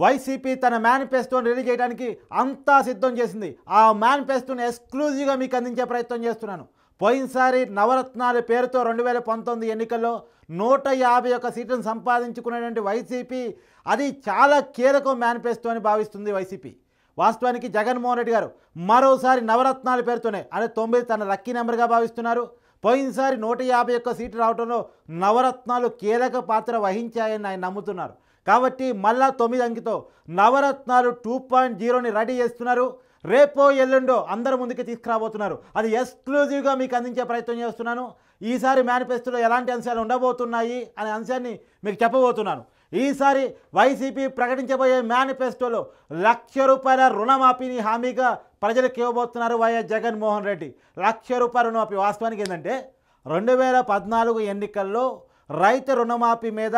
YCP తన మేనిఫెస్టోని release చేయడానికి అంతా సిద్ధం చేసింది. ఆ మేనిఫెస్టోని ఎక్స్క్లూజివ్గా మీకు అందించే ప్రయత్నం చేస్తున్నాను. పోయినసారి నవరత్నాల పేరుతో 2019 ఎన్నికల్లో 151 సీట్లను సంపాదించుకునేటువంటి వైసీపీ అది చాలా కీలకం మేనిఫెస్టో అని భావిస్తుంది వైసీపీ. వాస్తవానికి జగన్మోహన్ రెడ్డి గారు మరోసారి నవరత్నాల పేరుతోనే అంటే 9 తన లక్కీ నెంబర్గా భావిస్తున్నారు. పోయినసారి 151 సీట్లు రావడంలో నవరత్నాలు కీలక పాత్ర వహించాయని ఆయన నమ్ముతున్నారు. కాబట్టి మళ్ళా 9 అంకెతో నవరత్నాలు 2.0ని రెడీ చేస్తున్నారు. రేపో ఎల్లుండో అందరి ముందుకు తీసుకురాబోతున్నారు. అది ఎక్స్క్లూజివ్గా మీకు అందించే ప్రయత్నం చేస్తున్నాను. ఈసారి మేనిఫెస్టోలో ఎలాంటి అంశాలు ఉండబోతున్నాయి అనే అంశాన్ని మీకు చెప్పబోతున్నాను. ఈసారి వైసీపీ ప్రకటించబోయే మేనిఫెస్టోలో ₹1,00,000 రుణమాఫీని హామీగా ప్రజలకు ఇవ్వబోతున్నారు వైఎస్ జగన్మోహన్ రెడ్డి. ₹1,00,000 రుణమాఫీ వాస్తవానికి ఏంటంటే 2014 ఎన్నికల్లో రైతు రుణమాఫీ మీద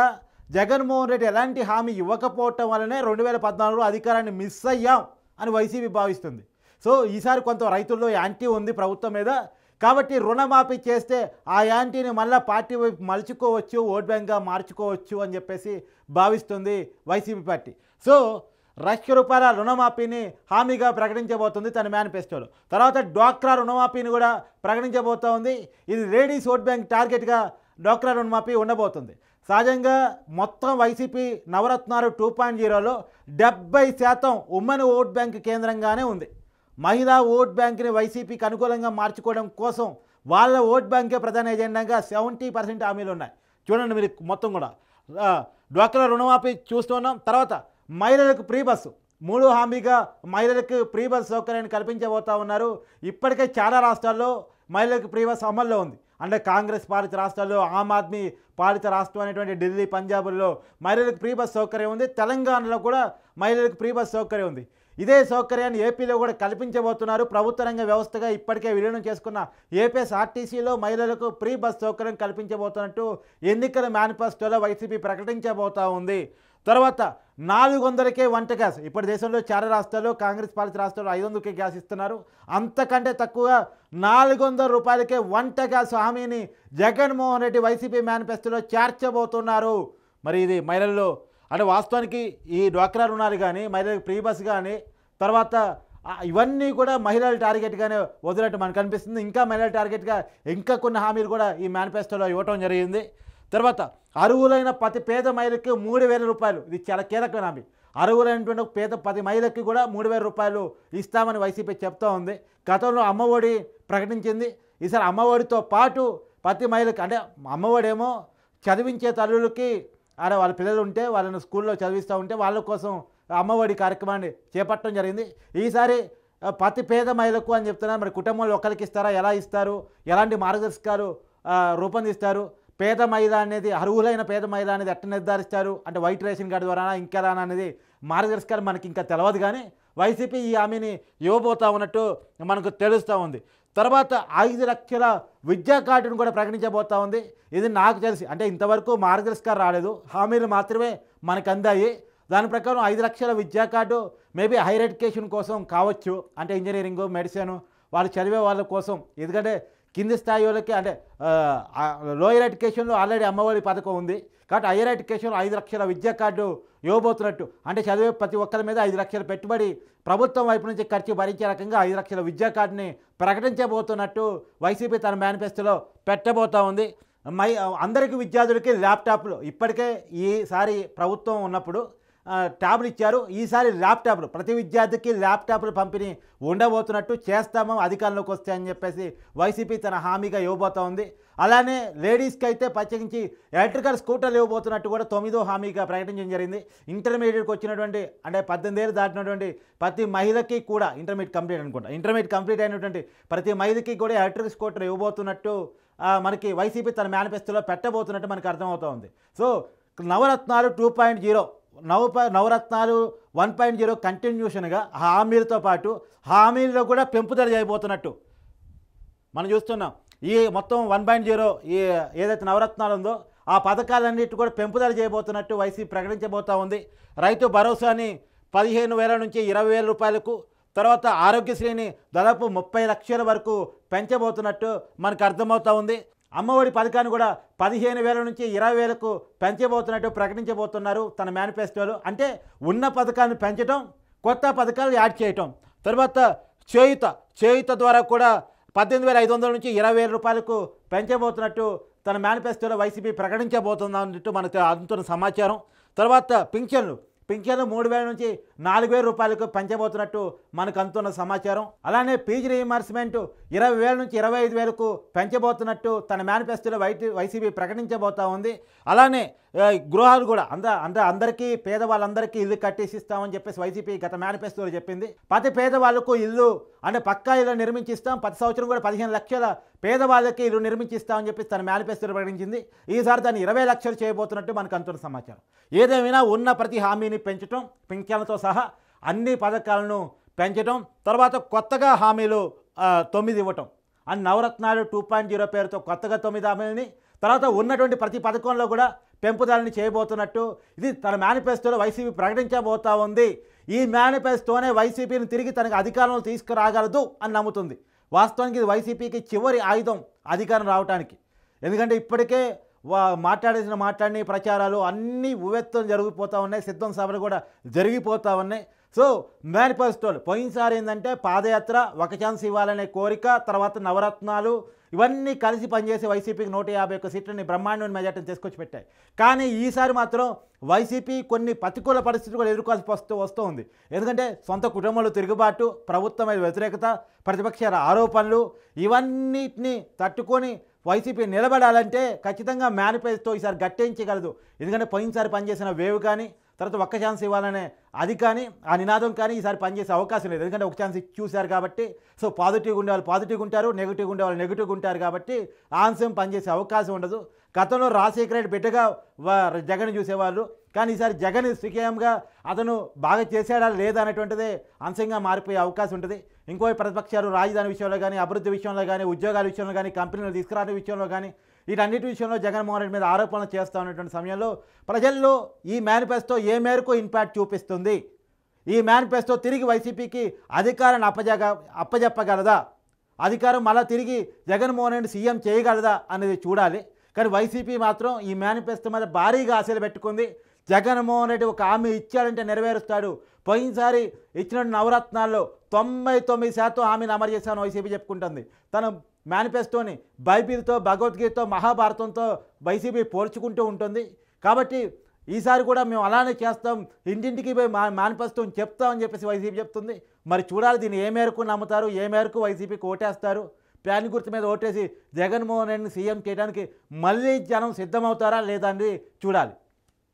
జగన్మోహన్ రెడ్డి ఎలాంటి హామీ ఇవ్వకపోవటం వల్లనే 2014 అధికారాన్ని మిస్ అయ్యాం అని వైసీపీ భావిస్తుంది. సో ఈసారి కొంత రైతుల్లో యాంటీ ఉంది ప్రభుత్వం మీద. కాబట్టి రుణమాఫీ చేస్తే ఆ యాంటీని మళ్ళీ పార్టీ వైపు మలుచుకోవచ్చు, ఓట్ బ్యాంక్గా మార్చుకోవచ్చు అని చెప్పేసి భావిస్తుంది వైసీపీ పార్టీ. సో ₹1,00,000 రుణమాఫీని హామీగా ప్రకటించబోతుంది తన మేనిఫెస్టోలో. తర్వాత డ్వాక్రా రుణమాఫీని కూడా ప్రకటించబోతూ ఉంది. ఇది లేడీస్ ఓట్ బ్యాంక్ టార్గెట్గా డ్వాక్రా రుణమాఫీ ఉండబోతుంది. సహజంగా మొత్తం వైసీపీ నవరత్నాలు 2.0లో 70% ఉమ్మడి ఓట్ బ్యాంక్ కేంద్రంగానే ఉంది. మహిళా ఓట్ బ్యాంక్ని వైసీపీకి అనుకూలంగా మార్చుకోవడం కోసం వాళ్ళ ఓట్ బ్యాంకే ప్రధాన ఎజెండాగా 70% హామీలు ఉన్నాయి. చూడండి మీరు మొత్తం కూడా డ్వాక్రా రుణమాఫీ చూస్తున్నాం. తర్వాత మహిళలకు ఫ్రీ బస్సు 3 హామీగా మహిళలకు ఫ్రీ బస్ సౌకర్యాన్ని కల్పించబోతూ ఉన్నారు. ఇప్పటికే చాలా రాష్ట్రాల్లో మహిళలకు ఫ్రీ బస్ అమల్లో ఉంది. అంటే కాంగ్రెస్ పాలిత రాష్ట్రాల్లో, ఆమ్ ఆద్మీ పాలిత రాష్ట్రం అనేటువంటి ఢిల్లీ, పంజాబ్లో మహిళలకు ఫ్రీ బస్ సౌకర్యం ఉంది. తెలంగాణలో కూడా మహిళలకు ఫ్రీ బస్ సౌకర్యం ఉంది. ఇదే సౌకర్యాన్ని ఏపీలో కూడా కల్పించబోతున్నారు. ప్రభుత్వ రంగ వ్యవస్థగా ఇప్పటికే విలీనం చేసుకున్న ఏపీఎస్ఆర్టీసీలో మహిళలకు ఫ్రీ బస్ సౌకర్యం కల్పించబోతున్నట్టు ఎన్నికల మేనిఫెస్టోలో వైసీపీ ప్రకటించబోతూ ఉంది. తర్వాత 400కే వంట గ్యాస్. ఇప్పుడు దేశంలో చాలా రాష్ట్రాల్లో, కాంగ్రెస్ పాలిత రాష్ట్రాల్లో 500కే గ్యాస్ ఇస్తున్నారు. అంతకంటే తక్కువగా ₹400కే వంట గ్యాస్ హామీని జగన్మోహన్ రెడ్డి వైసీపీ మేనిఫెస్టోలో చేర్చబోతున్నారు. మరి ఇది మహిళల్లో అంటే వాస్తవానికి ఈ డ్వాక్రా రుణాలు కానీ, మహిళలకు ఫ్రీ బస్ కానీ, తర్వాత ఇవన్నీ కూడా మహిళల టార్గెట్గానే వదిలినట్టు మనకు అనిపిస్తుంది. ఇంకా మహిళల టార్గెట్గా ఇంకా కొన్ని హామీలు కూడా ఈ మేనిఫెస్టోలో ఇవ్వటం జరిగింది. తర్వాత అర్హులైన ప్రతి పేద మహిళకి ₹3,000. ఇది చాలా కీలకమైన హామీ. అర్హులైనటువంటి పేద 10 మహిళకి కూడా ₹3,000 ఇస్తామని వైసీపీ చెప్తూ ఉంది. గతంలో అమ్మఒడి ప్రకటించింది. ఈసారి అమ్మఒడితో పాటు ప్రతి మహిళకి అంటే అమ్మఒడేమో చదివించే తల్లులకి వాళ్ళ పిల్లలు ఉంటే వాళ్ళని స్కూల్లో చదివిస్తూ ఉంటే వాళ్ళ కోసం అమ్మఒడి కార్యక్రమాన్ని చేపట్టడం జరిగింది. ఈసారి ప్రతి పేద మహిళకు అని చెప్తున్నారు. మరి కుటుంబంలో ఒకరికి ఇస్తారా, ఎలా ఇస్తారు, ఎలాంటి మార్గదర్శకాలు రూపొందిస్తారు, పేద మహిళ అనేది అర్హులైన పేద మహిళ అనేది ఎట్లా నిర్ధారిస్తారు అంటే వైట్ రేషన్ కార్డు ద్వారా ఇంకెలా అనేది మార్గదర్శకాలు మనకి ఇంకా తెలియదు. కానీ వైసీపీ ఈ హామీని ఇవ్వబోతా ఉన్నట్టు మనకు తెలుస్తూ ఉంది. తర్వాత 5 లక్షల విద్యా కార్డును కూడా ప్రకటించబోతూ ఉంది. ఇది నాకు తెలిసి అంటే ఇంతవరకు మార్గదర్శకాలు రాలేదు, హామీలు మాత్రమే మనకు అందాయి. దాని ప్రకారం 5 లక్షల విద్యా కార్డు మేబీ హైయర్ ఎడ్యుకేషన్ కోసం కావచ్చు. అంటే ఇంజనీరింగు, మెడిసిన్ వాళ్ళు చదివే వాళ్ళ కోసం. ఎందుకంటే కింది స్థాయి వాళ్ళకి అంటే లోయర్ ఎడ్యుకేషన్లో ఆల్రెడీ అమ్మఒడి పథకం ఉంది. కాబట్టి హైయర్ ఎడ్యుకేషన్లో 5 లక్షల విద్యా కార్డు ఇవ్వబోతున్నట్టు అంటే చదివే ప్రతి ఒక్కరి మీద 5 లక్షల పెట్టుబడి ప్రభుత్వం వైపు నుంచి ఖర్చు భరించే రకంగా 5 లక్షల విద్యా కార్డుని ప్రకటించబోతున్నట్లు వైసీపీ తన మేనిఫెస్టోలో పెట్టబోతూ ఉంది. అందరికీ విద్యార్థులకి ల్యాప్టాప్లు ఇప్పటికే ఈసారి ప్రభుత్వం ఉన్నప్పుడు ట్యాబ్లు ఇచ్చారు. ఈసారి ల్యాప్టాప్లు ప్రతి విద్యార్థికి ల్యాప్టాప్లు పంపిణీ ఉండబోతున్నట్టు చేస్తాము అధికారంలోకి వస్తే అని చెప్పేసి వైసీపీ తన హామీగా ఇవ్వబోతూ ఉంది. అలానే లేడీస్కి అయితే ప్రత్యేకించి ఎలక్ట్రికల్ స్కూటర్లు ఇవ్వబోతున్నట్టు కూడా 9వ హామీగా ప్రకటించడం జరిగింది. ఇంటర్మీడియట్కి వచ్చినటువంటి అంటే 18 ఏళ్ళు దాటినటువంటి ప్రతి మహిళకి కూడా ఇంటర్మీడియట్ కంప్లీట్ అయినటువంటి ప్రతి మహిళకి కూడా ఎలక్ట్రికల్ స్కూటర్ ఇవ్వబోతున్నట్టు మనకి వైసీపీ తన మేనిఫెస్టోలో పెట్టబోతున్నట్టు మనకు అర్థమవుతూ ఉంది. సో నవరత్నాలు 2.0 నవరత్నాలు 1.0 కంటిన్యూషన్గా హామీలతో పాటు హామీల్లో కూడా పెంపుదల చేయబోతున్నట్టు మనం చూస్తున్నాం. ఈ మొత్తం 1.0 ఈ ఏదైతే నవరత్నాలు ఉందో ఆ పథకాలన్నిటి కూడా పెంపుదల చేయబోతున్నట్టు వైసీపీ ప్రకటించబోతూ ఉంది. రైతు భరోసాని 15,000 నుంచి 20,000 రూపాయలకు, తర్వాత ఆరోగ్యశ్రీని దాదాపు 30 లక్షల వరకు పెంచబోతున్నట్టు మనకు అర్థమవుతూ ఉంది. అమ్మఒడి పథకాన్ని కూడా 15,000 నుంచి 20,000కు పెంచబోతున్నట్టు ప్రకటించబోతున్నారు తన మేనిఫెస్టోలో. అంటే ఉన్న పథకాన్ని పెంచడం, కొత్త పథకాలు యాడ్ చేయటం. తర్వాత చేయూత ద్వారా కూడా 18,500 నుంచి 20,000 రూపాయలకు పెంచబోతున్నట్టు తన మేనిఫెస్టోలో వైసీపీ ప్రకటించబోతున్నట్టు మనకు అందుతున్న సమాచారం. తర్వాత పింఛన్లు 3,000 నుంచి 4,000 రూపాయలకు పెంచబోతున్నట్టు మనకు అందుతున్న సమాచారం. అలానే ఫీజు రీయింబర్స్మెంట్ 20,000 నుంచి 25,000కు పెంచబోతున్నట్టు తన మేనిఫెస్టోలో వైసీపీ ప్రకటించబోతా ఉంది. అలానే గృహాలు కూడా అందరికీ పేదవాళ్ళందరికీ ఇల్లు కట్టేసి ఇస్తామని చెప్పేసి వైసీపీ గత మేనిఫెస్టోలో చెప్పింది. ప్రతి పేదవాళ్ళకు ఇల్లు అంటే పక్కా ఇల్లు నిర్మించిస్తాం, ప్రతి సంవత్సరం కూడా 15 లక్షల పేదవాళ్ళకి ఇల్లు నిర్మించిస్తామని చెప్పేసి తన మేనిఫెస్టోలో ప్రకటించింది. ఈసారి దాన్ని 20 లక్షలు చేయబోతున్నట్టు మనకు అందుతున్న సమాచారం. ఏదేమైనా ఉన్న ప్రతి హామీని పెంచడం, పింఛన్లతో సహా అన్ని పథకాలను పెంచడం, తర్వాత కొత్తగా హామీలు 9 ఇవ్వటం అండ్ నవరత్నాలు 2.0 పేరుతో కొత్తగా 9 హామీలని, తర్వాత ఉన్నటువంటి ప్రతి పథకంలో కూడా పెంపుదలని చేయబోతున్నట్టు ఇది తన మేనిఫెస్టోలో వైసీపీ ప్రకటించబోతా ఉంది. ఈ మేనిఫెస్టోనే వైసీపీని తిరిగి తనకు అధికారంలో తీసుకురాగలదు అని నమ్ముతుంది. వాస్తవానికి ఇది వైసీపీకి చివరి ఆయుధం అధికారం రావడానికి. ఎందుకంటే ఇప్పటికే మాట్లాడిన ప్రచారాలు అన్నీ ఉవ్వెత్తున జరిగిపోతూ ఉన్నాయి, సిద్ధం సభలు కూడా జరిగిపోతూ ఉన్నాయి. సో మేనిఫెస్టోలు పోయినసారి ఏంటంటే పాదయాత్ర, ఒక ఛాన్స్ ఇవ్వాలనే కోరిక, తర్వాత నవరత్నాలు ఇవన్నీ కలిసి పనిచేసి వైసీపీకి 151 సీట్లని బ్రహ్మాండమైన మెజార్టీని తీసుకొచ్చి పెట్టాయి. కానీ ఈసారి మాత్రం వైసీపీ కొన్ని ప్రతికూల పరిస్థితులు కూడా ఎదుర్కోవాల్సి వస్తూ ఉంది. ఎందుకంటే సొంత కుటుంబంలో తిరుగుబాటు, ప్రభుత్వం మీద వ్యతిరేకత, ప్రతిపక్షాల ఆరోపణలు ఇవన్నిటిని తట్టుకొని వైసీపీ నిలబడాలంటే ఖచ్చితంగా మేనిఫెస్టో ఈసారి గట్టెంచగలదు. ఎందుకంటే పోయినసారి పనిచేసిన వేవ్ కానీ, తర్వాత ఒక్క ఛాన్స్ ఇవ్వాలనే అది కానీ, ఆ నినాదం కానీ ఈసారి పనిచేసే అవకాశం లేదు. ఎందుకంటే ఒక ఛాన్స్ చూశారు కాబట్టి. సో పాజిటివ్గా ఉండేవాళ్ళు పాజిటివ్గా ఉంటారు, నెగిటివ్గా ఉండేవాళ్ళు నెగిటివ్గా ఉంటారు కాబట్టి ఆ అంశం పనిచేసే అవకాశం ఉండదు. గతంలో రాజశేఖర రెడ్డి బిడ్డగా జగన్ చూసేవాళ్ళు, కానీ ఈసారి జగన్ స్వీయంగా అతను బాగా చేశాడా లేదా అనేటువంటిదే అంశంగా మారిపోయే అవకాశం ఉంటుంది. ఇంకో ప్రతిపక్షాలు రాజధాని విషయంలో కానీ, అభివృద్ధి విషయంలో కానీ, ఉద్యోగాల విషయంలో కానీ, కంపెనీలు తీసుకురాని విషయంలో కానీ, వీటన్నిటి విషయంలో జగన్మోహన్ రెడ్డి మీద ఆరోపణలు చేస్తూ ఉన్నటువంటి సమయంలో ప్రజల్లో ఈ మేనిఫెస్టో ఏ మేరకు ఇంపాక్ట్ చూపిస్తుంది, ఈ మేనిఫెస్టో తిరిగి వైసీపీకి అధికారాన్ని అప్పజెప్పగలదా, అధికారం మళ్ళీ తిరిగి జగన్మోహన్ రెడ్డి సీఎం చేయగలదా అనేది చూడాలి. కానీ వైసీపీ మాత్రం ఈ మేనిఫెస్టో మీద భారీగా ఆశలు పెట్టుకుంది. జగన్మోహన్ రెడ్డి ఒక హామీ ఇచ్చాడంటే నెరవేరుస్తాడు. పోయినసారి ఇచ్చిన నవరత్నాల్లో 99% హామీని అమలు చేశామని వైసీపీ చెప్పుకుంటుంది. తన మేనిఫెస్టోని బైబిల్తో, భగవద్గీతతో, మహాభారతంతో వైసీపీ పోల్చుకుంటూ ఉంటుంది. కాబట్టి ఈసారి కూడా మేము అలానే చేస్తాం, ఇంటింటికి పోయి మేనిఫెస్టోని చెప్తామని చెప్పేసి వైసీపీ చెప్తుంది. మరి చూడాలి దీన్ని ఏ మేరకు నమ్ముతారు, ఏ మేరకు వైసీపీకి ఓటేస్తారు. ప్యాన్ గుర్తు మీద ఓటేసి జగన్మోహన్ రెడ్డిని సీఎం చేయడానికి మళ్ళీ జనం సిద్ధమవుతారా లేదా అని చూడాలి.